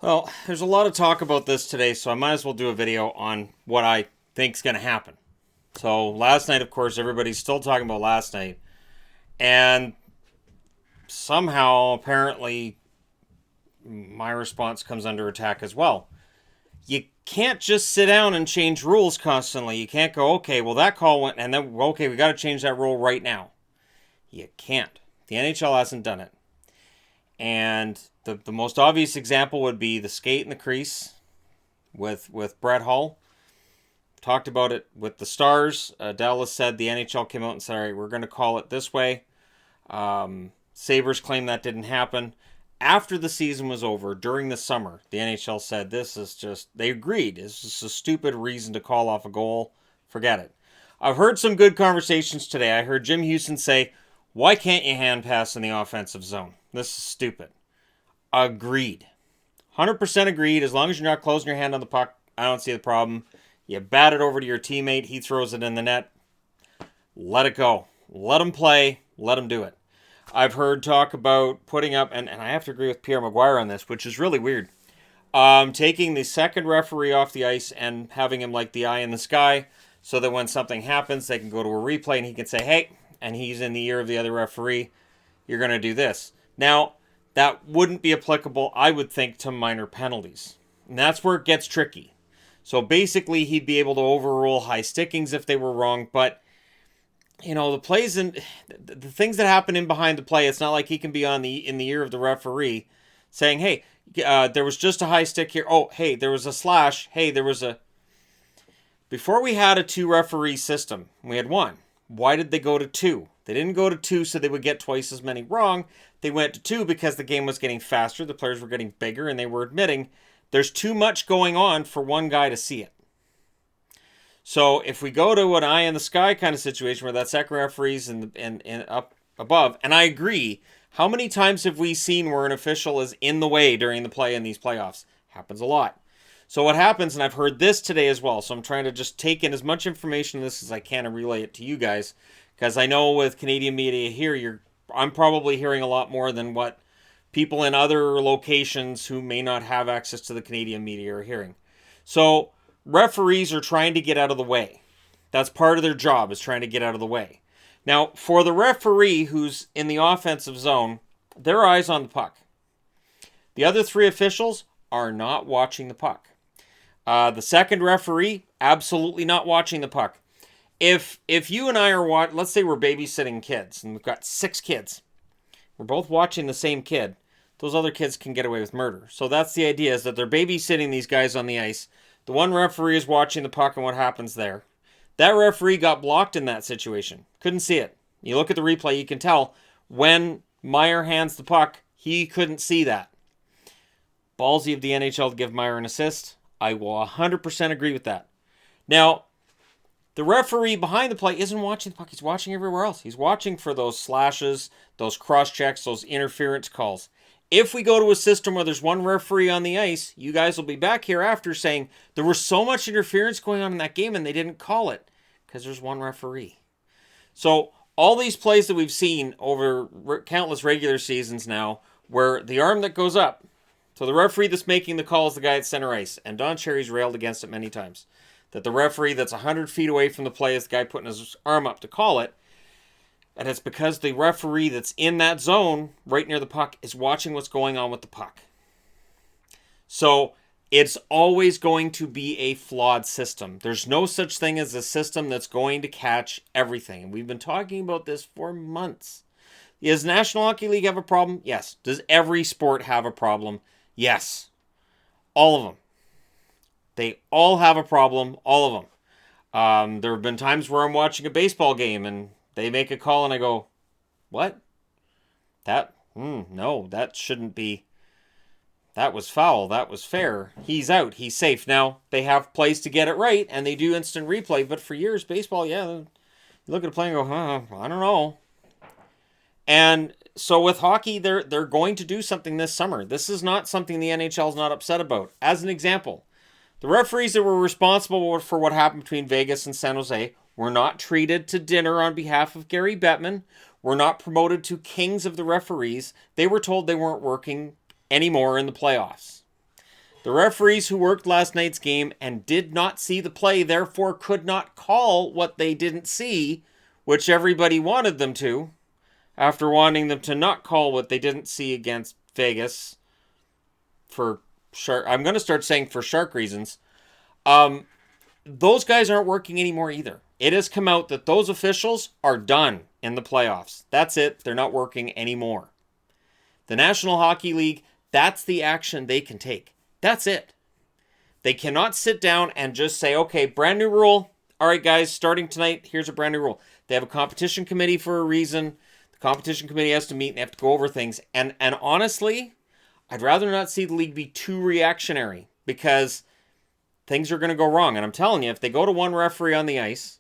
Well, there's a lot of talk about this today, so I might as well do a video on what I think's going to happen. So, last night, of course, everybody's still talking about last night, and somehow, apparently, my response comes under attack as well. You can't just sit down and change rules constantly. You can't go, okay, well, that call went, and then, okay, we got to change that rule right now. You can't. The NHL hasn't done it. And the most obvious example would be the skate in the crease with Brett Hull. Talked about it with the Stars. Dallas said the NHL came out and said, all right, we're going to call it this way. Sabres claimed that didn't happen. After the season was over, during the summer, the NHL said this is just, they agreed. It's just a stupid reason to call off a goal. Forget it. I've heard some good conversations today. I heard Jim Houston say, why can't you hand pass in the offensive zone? This is stupid. Agreed. 100% agreed. As long as you're not closing your hand on the puck, I don't see the problem. You bat it over to your teammate. He throws it in the net. Let it go. Let him play. Let him do it. I've heard talk about putting up, and I have to agree with Pierre Maguire on this, which is really weird. Taking the second referee off the ice and having him like the eye in the sky so that when something happens, they can go to a replay and he can say, hey, and he's in the ear of the other referee, you're going to do this. Now, that wouldn't be applicable, I would think, to minor penalties. And that's where it gets tricky. So basically, he'd be able to overrule high stickings if they were wrong, but the plays and the things that happen in behind the play, it's not like he can be in the ear of the referee saying, hey, there was just a high stick here. Oh, hey, there was a slash. Hey, there was a... Before we had a two-referee system, we had one. Why did they go to two? They didn't go to two so they would get twice as many wrong. They went to two because the game was getting faster, the players were getting bigger, and they were admitting there's too much going on for one guy to see it. So if we go to an eye in the sky kind of situation where that second referee's and up above, and I agree, how many times have we seen where an official is in the way during the play in these playoffs? Happens a lot. So what happens, and I've heard this today as well, so I'm trying to just take in as much information in this as I can and relay it to you guys, because I know with Canadian media here, I'm probably hearing a lot more than what people in other locations who may not have access to the Canadian media are hearing. So referees are trying to get out of the way. That's part of their job, is trying to get out of the way. Now, for the referee who's in the offensive zone, their eyes on the puck. The other three officials are not watching the puck. The second referee, absolutely not watching the puck. If you and I are let's say we're babysitting kids, and we've got 6 kids. We're both watching the same kid. Those other kids can get away with murder. So that's the idea, is that they're babysitting these guys on the ice. The one referee is watching the puck and what happens there. That referee got blocked in that situation. Couldn't see it. You look at the replay, you can tell when Meyer hands the puck, he couldn't see that. Ballsy of the NHL to give Meyer an assist. I will 100% agree with that. Now, the referee behind the play isn't watching the puck. He's watching everywhere else. He's watching for those slashes, those cross checks, those interference calls. If we go to a system where there's one referee on the ice, you guys will be back here after saying there was so much interference going on in that game and they didn't call it because there's one referee. So all these plays that we've seen over countless regular seasons now, where the arm that goes up, so the referee that's making the call is the guy at center ice, and Don Cherry's railed against it many times, that the referee that's 100 feet away from the play is the guy putting his arm up to call it. And it's because the referee that's in that zone right near the puck is watching what's going on with the puck. So it's always going to be a flawed system. There's no such thing as a system that's going to catch everything. And we've been talking about this for months. Does National Hockey League have a problem? Yes. Does every sport have a problem? Yes. All of them. They all have a problem. All of them. There have been times where I'm watching a baseball game and they make a call and I go, what? No, that shouldn't be. That was foul. That was fair. He's out. He's safe. Now, they have plays to get it right, and they do instant replay. But for years, baseball, you look at a play and go, I don't know. And so with hockey, they're going to do something this summer. This is not something the NHL is not upset about. As an example, the referees that were responsible for what happened between Vegas and San Jose were not treated to dinner on behalf of Gary Bettman, were not promoted to kings of the referees. They were told they weren't working anymore in the playoffs. The referees who worked last night's game and did not see the play, therefore could not call what they didn't see, which everybody wanted them to, after wanting them to not call what they didn't see against Vegas for shark. I'm going to start saying for shark reasons. Those guys aren't working anymore either. It has come out that those officials are done in the playoffs. That's it. They're not working anymore. The National Hockey League, that's the action they can take. That's it. They cannot sit down and just say, okay, brand new rule. All right, guys, starting tonight, here's a brand new rule. They have a competition committee for a reason. The competition committee has to meet and they have to go over things. And honestly, I'd rather not see the league be too reactionary because things are going to go wrong. And I'm telling you, if they go to one referee on the ice,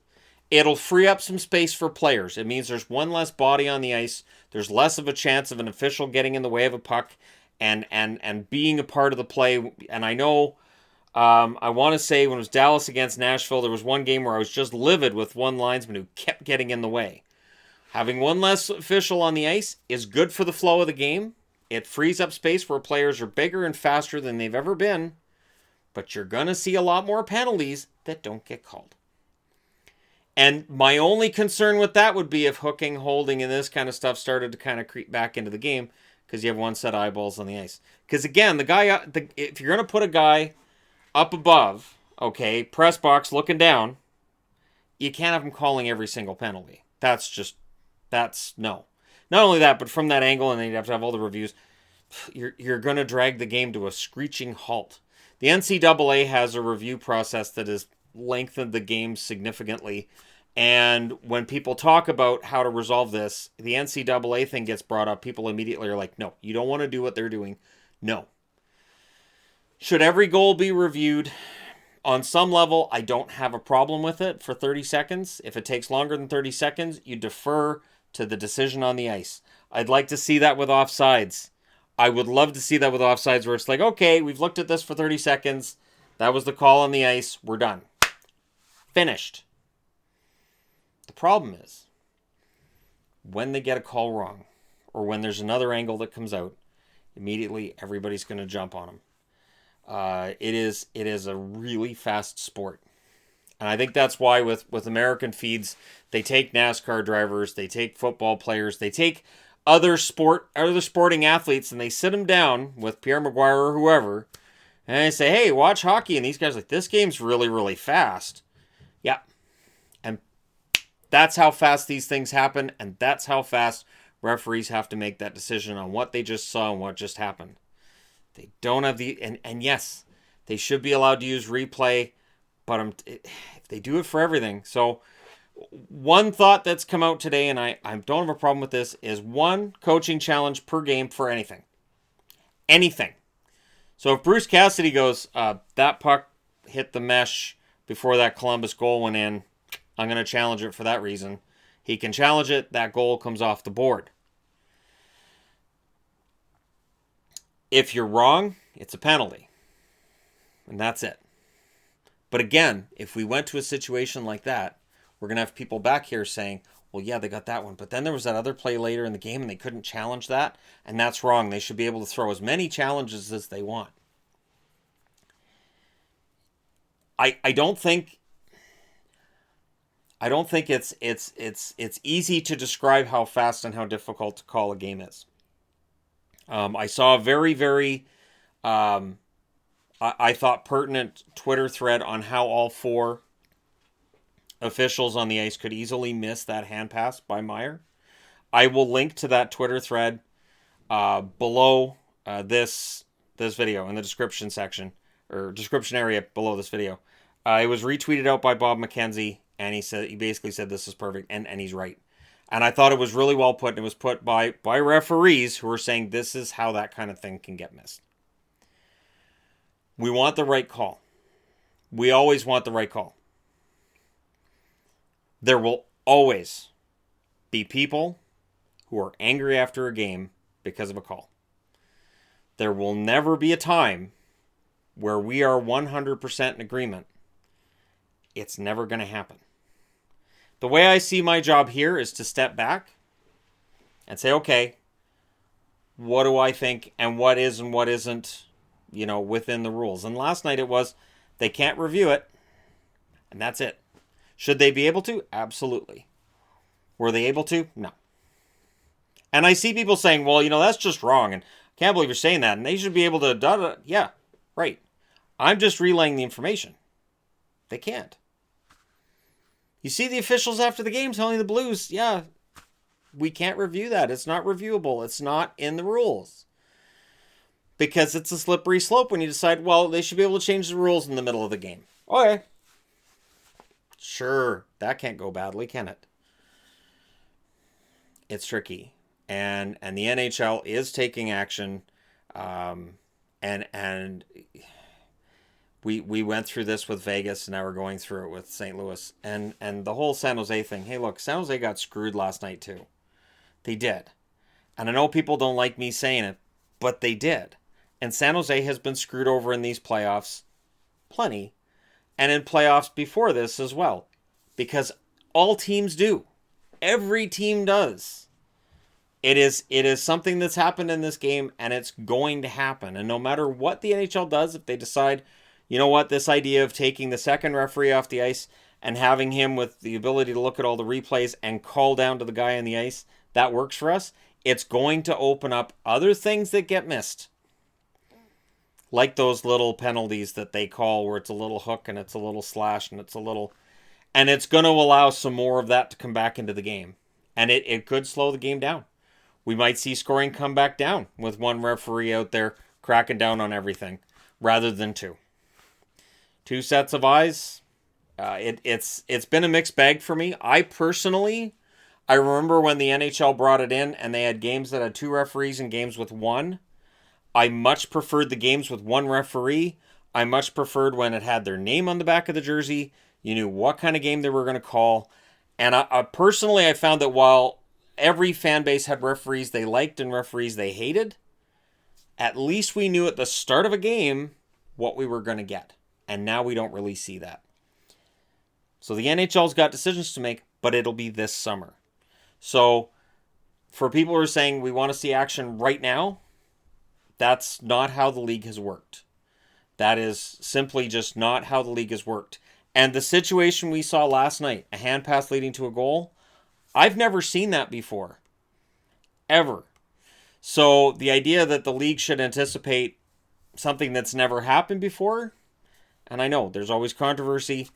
it'll free up some space for players. It means there's one less body on the ice. There's less of a chance of an official getting in the way of a puck and being a part of the play. And I know, I want to say when it was Dallas against Nashville, there was one game where I was just livid with one linesman who kept getting in the way. Having one less official on the ice is good for the flow of the game. It frees up space where players are bigger and faster than they've ever been. But you're going to see a lot more penalties that don't get called. And my only concern with that would be if hooking, holding, and this kind of stuff started to kind of creep back into the game because you have one set of eyeballs on the ice. Because again, if you're going to put a guy up above, okay, press box looking down, you can't have him calling every single penalty. That's no. Not only that, but from that angle, and then you'd have to have all the reviews, you're going to drag the game to a screeching halt. The NCAA has a review process that has lengthened the game significantly. And when people talk about how to resolve this, the NCAA thing gets brought up. People immediately are like, no, you don't want to do what they're doing. No. Should every goal be reviewed? On some level, I don't have a problem with it for 30 seconds. If it takes longer than 30 seconds, you defer to the decision on the ice. I'd like to see that with offsides. I would love to see that with offsides where it's like, okay, we've looked at this for 30 seconds. That was the call on the ice. We're done. Finished. The problem is when they get a call wrong or when there's another angle that comes out, immediately everybody's going to jump on them. It is a really fast sport. And I think that's why with American feeds, they take NASCAR drivers, they take football players, they take other sporting athletes, and they sit them down with Pierre Maguire or whoever, and they say, hey, watch hockey. And these guys are like, this game's really, really fast. Yeah. And that's how fast these things happen, and that's how fast referees have to make that decision on what they just saw and what just happened. They don't have and yes, they should be allowed to use replay, but if they do it for everything. So one thought that's come out today, and I don't have a problem with this, is one coaching challenge per game for anything. Anything. So if Bruce Cassidy goes, that puck hit the mesh before that Columbus goal went in, I'm going to challenge it for that reason. He can challenge it, that goal comes off the board. If you're wrong, it's a penalty. And that's it. But again, if we went to a situation like that, we're going to have people back here saying, well, yeah, they got that one. But then there was that other play later in the game and they couldn't challenge that. And that's wrong. They should be able to throw as many challenges as they want. I don't think it's easy to describe how fast and how difficult to call a game is. I saw a very, very, I thought pertinent Twitter thread on how all four officials on the ice could easily miss that hand pass by Meyer. I will link to that Twitter thread below this video in the description section, or description area below this video. It was retweeted out by Bob McKenzie, and he basically said this is perfect, and he's right. And I thought it was really well put, and it was put by referees who are saying this is how that kind of thing can get missed. We want the right call. We always want the right call. There will always be people who are angry after a game because of a call. There will never be a time where we are 100% in agreement. It's never going to happen. The way I see my job here is to step back and say, okay, what do I think and what is and what isn't within the rules. And last night it was, they can't review it, and that's it. Should they be able to? Absolutely. Were they able to? No. And I see people saying, well, that's just wrong, and I can't believe you're saying that, and they should be able to, yeah, right. I'm just relaying the information. They can't. You see the officials after the game telling the Blues, yeah, we can't review that. It's not reviewable. It's not in the rules. Because it's a slippery slope when you decide, well, they should be able to change the rules in the middle of the game. Okay. Sure, that can't go badly, can it? It's tricky. And the NHL is taking action. And we went through this with Vegas, and now we're going through it with St. Louis. And the whole San Jose thing. Hey, look, San Jose got screwed last night too. They did. And I know people don't like me saying it, but they did. And San Jose has been screwed over in these playoffs plenty. And in playoffs before this as well. Because all teams do. Every team does. It is something that's happened in this game, and it's going to happen. And no matter what the NHL does, if they decide, you know what, this idea of taking the second referee off the ice and having him with the ability to look at all the replays and call down to the guy on the ice, that works for us. It's going to open up other things that get missed. Like those little penalties that they call where it's a little hook and it's a little slash and it's a little... And it's going to allow some more of that to come back into the game. And it could slow the game down. We might see scoring come back down with one referee out there cracking down on everything rather than two. Two sets of eyes. It's been a mixed bag for me. I remember when the NHL brought it in and they had games that had two referees and games with one. I much preferred the games with one referee. I much preferred when it had their name on the back of the jersey. You knew what kind of game they were going to call. And I personally found that while every fan base had referees they liked and referees they hated, at least we knew at the start of a game what we were going to get. And now we don't really see that. So the NHL's got decisions to make, but it'll be this summer. So for people who are saying we want to see action right now, that's not how the league has worked. That is simply just not how the league has worked. And the situation we saw last night, a hand pass leading to a goal, I've never seen that before. Ever. So the idea that the league should anticipate something that's never happened before, and I know there's always controversy,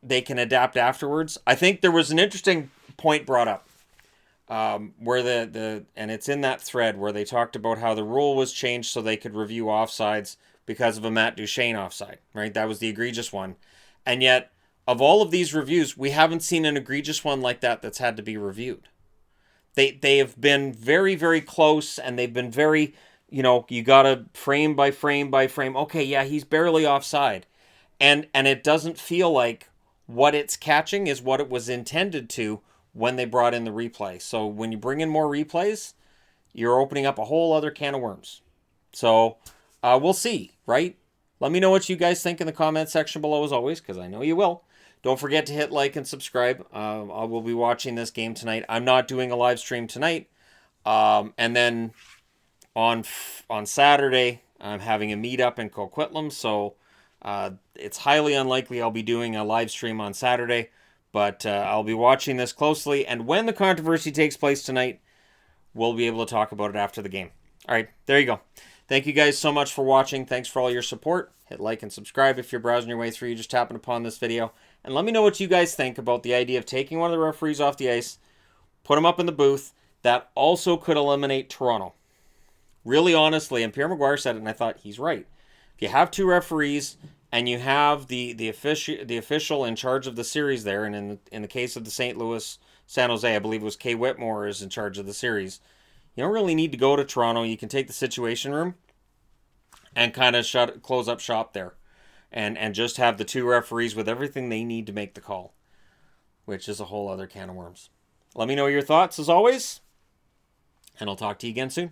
they can adapt afterwards. I think there was an interesting point brought up where and it's in that thread where they talked about how the rule was changed so they could review offsides because of a Matt Duchene offside, right? That was the egregious one. And yet, of all of these reviews, we haven't seen an egregious one like that that's had to be reviewed. They have been very, very close, and they've been very, you got to frame by frame by frame. Okay, yeah, he's barely offside. And it doesn't feel like what it's catching is what it was intended to when they brought in the replay. So when you bring in more replays, you're opening up a whole other can of worms. So we'll see, right? Let me know what you guys think in the comment section below as always, because I know you will. Don't forget to hit like and subscribe. I will be watching this game tonight. I'm not doing a live stream tonight. And then on Saturday, I'm having a meetup in Coquitlam, so it's highly unlikely I'll be doing a live stream on Saturday, but I'll be watching this closely, and when the controversy takes place tonight, we'll be able to talk about it after the game. All right, there you go. Thank you guys so much for watching. Thanks for all your support. Hit like and subscribe if you're browsing your way through. You just happened upon this video. And let me know what you guys think about the idea of taking one of the referees off the ice, put him up in the booth. That also could eliminate Toronto. Really honestly, and Pierre Maguire said it, and I thought he's right. If you have two referees and you have the official in charge of the series there, and in the case of the St. Louis, San Jose, I believe it was Kay Whitmore is in charge of the series. You don't really need to go to Toronto. You can take the Situation Room and kind of close up shop there. And just have the two referees with everything they need to make the call, which is a whole other can of worms. Let me know your thoughts as always, and I'll talk to you again soon.